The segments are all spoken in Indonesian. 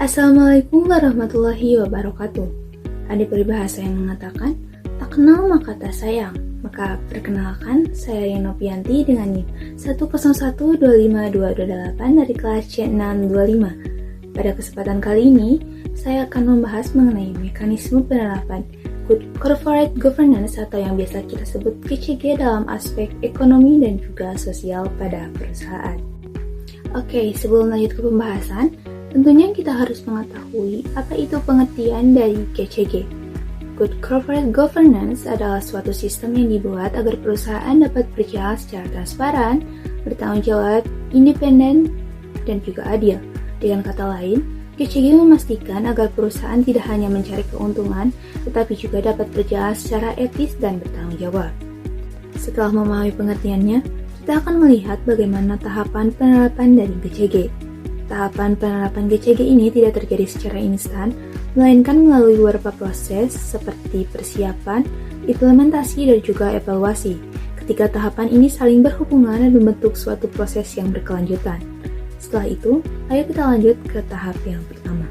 Assalamualaikum warahmatullahi wabarakatuh. Ada peribahasa yang mengatakan, tak kenal maka tak sayang. Maka perkenalkan, saya Yenopianti dengan NIM 1012528 dari kelas C625. Pada kesempatan kali ini, saya akan membahas mengenai mekanisme penerapan Good Corporate Governance atau yang biasa kita sebut GCG dalam aspek ekonomi dan juga sosial pada perusahaan. Oke, sebelum lanjut ke pembahasan, tentunya kita harus mengetahui apa itu pengertian dari GCG. Good Corporate Governance adalah suatu sistem yang dibuat agar perusahaan dapat berjalan secara transparan, bertanggung jawab, independen, dan juga adil. Dengan kata lain, GCG memastikan agar perusahaan tidak hanya mencari keuntungan, tetapi juga dapat berjalan secara etis dan bertanggung jawab. Setelah memahami pengertiannya, kita akan melihat bagaimana tahapan penerapan dari GCG. Tahapan penerapan GCG ini tidak terjadi secara instan, melainkan melalui beberapa proses seperti persiapan, implementasi, dan juga evaluasi. Ketiga tahapan ini saling berhubungan dan membentuk suatu proses yang berkelanjutan. Setelah itu, ayo kita lanjut ke tahap yang pertama.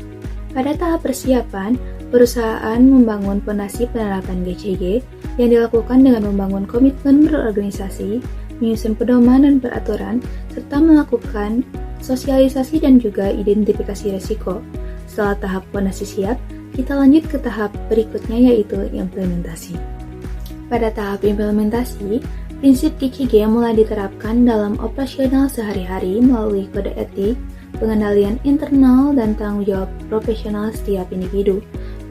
Pada tahap persiapan, perusahaan membangun fondasi penerapan GCG yang dilakukan dengan membangun komitmen berorganisasi, menyusun pedoman dan peraturan, serta melakukan sosialisasi dan juga identifikasi risiko. Setelah tahap fondasi siap, kita lanjut ke tahap berikutnya yaitu implementasi. Pada tahap implementasi, prinsip GCG mulai diterapkan dalam operasional sehari-hari melalui kode etik, pengendalian internal, dan tanggung jawab profesional setiap individu.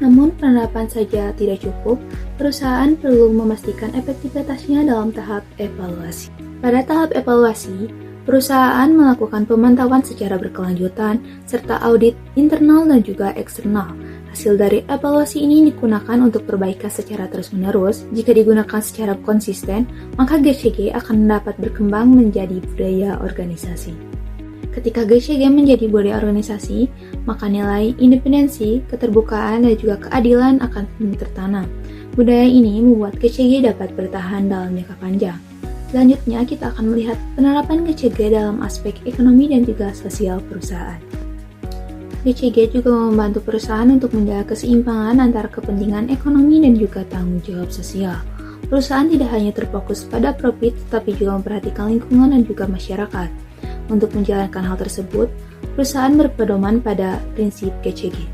Namun penerapan saja tidak cukup, perusahaan perlu memastikan efektivitasnya dalam tahap evaluasi. Pada tahap evaluasi, perusahaan melakukan pemantauan secara berkelanjutan, serta audit internal dan juga eksternal. Hasil dari evaluasi ini digunakan untuk perbaikan secara terus-menerus. Jika digunakan secara konsisten, maka GCG akan dapat berkembang menjadi budaya organisasi. Ketika GCG menjadi budaya organisasi, maka nilai independensi, keterbukaan, dan juga keadilan akan tertanam. Budaya ini membuat GCG dapat bertahan dalam jangka panjang. Selanjutnya, kita akan melihat penerapan GCG dalam aspek ekonomi dan juga sosial perusahaan. GCG juga membantu perusahaan untuk menjaga keseimbangan antara kepentingan ekonomi dan juga tanggung jawab sosial. Perusahaan tidak hanya terfokus pada profit, tetapi juga memperhatikan lingkungan dan juga masyarakat. Untuk menjalankan hal tersebut, perusahaan berpedoman pada prinsip GCG.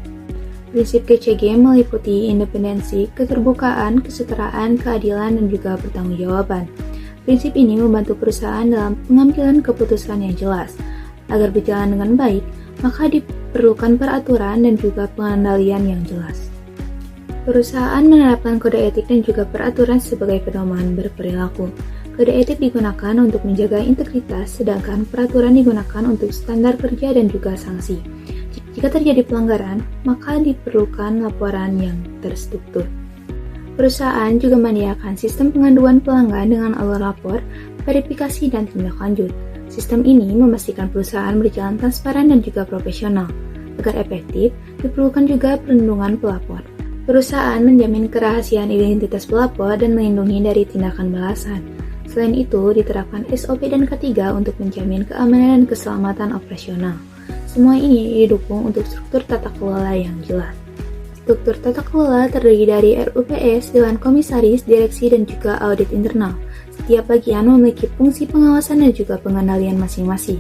Prinsip GCG meliputi independensi, keterbukaan, kesetaraan, keadilan, dan juga pertanggungjawaban. Prinsip ini membantu perusahaan dalam pengambilan keputusan yang jelas. Agar berjalan dengan baik, maka diperlukan peraturan dan juga pengendalian yang jelas. Perusahaan menerapkan kode etik dan juga peraturan sebagai pedoman berperilaku. Kode etik digunakan untuk menjaga integritas, sedangkan peraturan digunakan untuk standar kerja dan juga sanksi. Jika terjadi pelanggaran, maka diperlukan laporan yang terstruktur. Perusahaan juga menyediakan sistem pengaduan pelanggan dengan alur lapor, verifikasi, dan tindak lanjut. Sistem ini memastikan perusahaan berjalan transparan dan juga profesional. Agar efektif, diperlukan juga perlindungan pelapor. Perusahaan menjamin kerahasiaan identitas pelapor dan melindungi dari tindakan balasan. Selain itu, diterapkan SOP dan K3 untuk menjamin keamanan dan keselamatan operasional. Semua ini didukung untuk struktur tata kelola yang jelas. Struktur tata kelola terdiri dari RUPS, Dewan Komisaris, Direksi, dan juga audit internal. Setiap bagian memiliki fungsi pengawasan dan juga pengendalian masing-masing.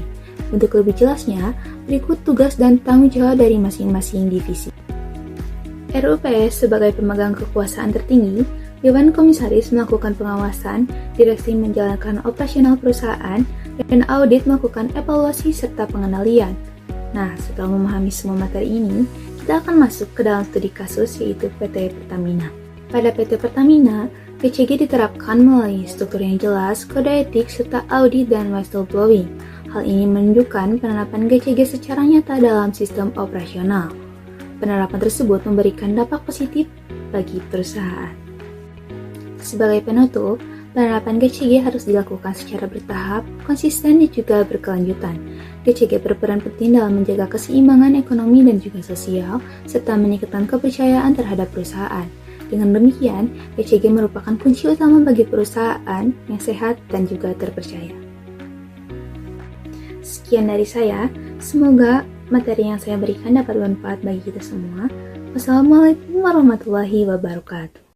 Untuk lebih jelasnya, berikut tugas dan tanggung jawab dari masing-masing divisi. RUPS sebagai pemegang kekuasaan tertinggi, Dewan Komisaris melakukan pengawasan, Direksi menjalankan operasional perusahaan, dan audit melakukan evaluasi serta pengendalian. Nah, setelah memahami semua materi ini, kita akan masuk ke dalam studi kasus yaitu PT Pertamina. Pada PT Pertamina, GCG diterapkan melalui struktur yang jelas, kode etik, serta audit dan whistleblowing. Hal ini menunjukkan penerapan GCG secara nyata dalam sistem operasional. Penerapan tersebut memberikan dampak positif bagi perusahaan. Sebagai penutup, penerapan GCG harus dilakukan secara bertahap, konsisten, dan juga berkelanjutan. GCG berperan penting dalam menjaga keseimbangan ekonomi dan juga sosial, serta meningkatkan kepercayaan terhadap perusahaan. Dengan demikian, GCG merupakan kunci utama bagi perusahaan yang sehat dan juga terpercaya. Sekian dari saya, semoga materi yang saya berikan dapat bermanfaat bagi kita semua. Wassalamualaikum warahmatullahi wabarakatuh.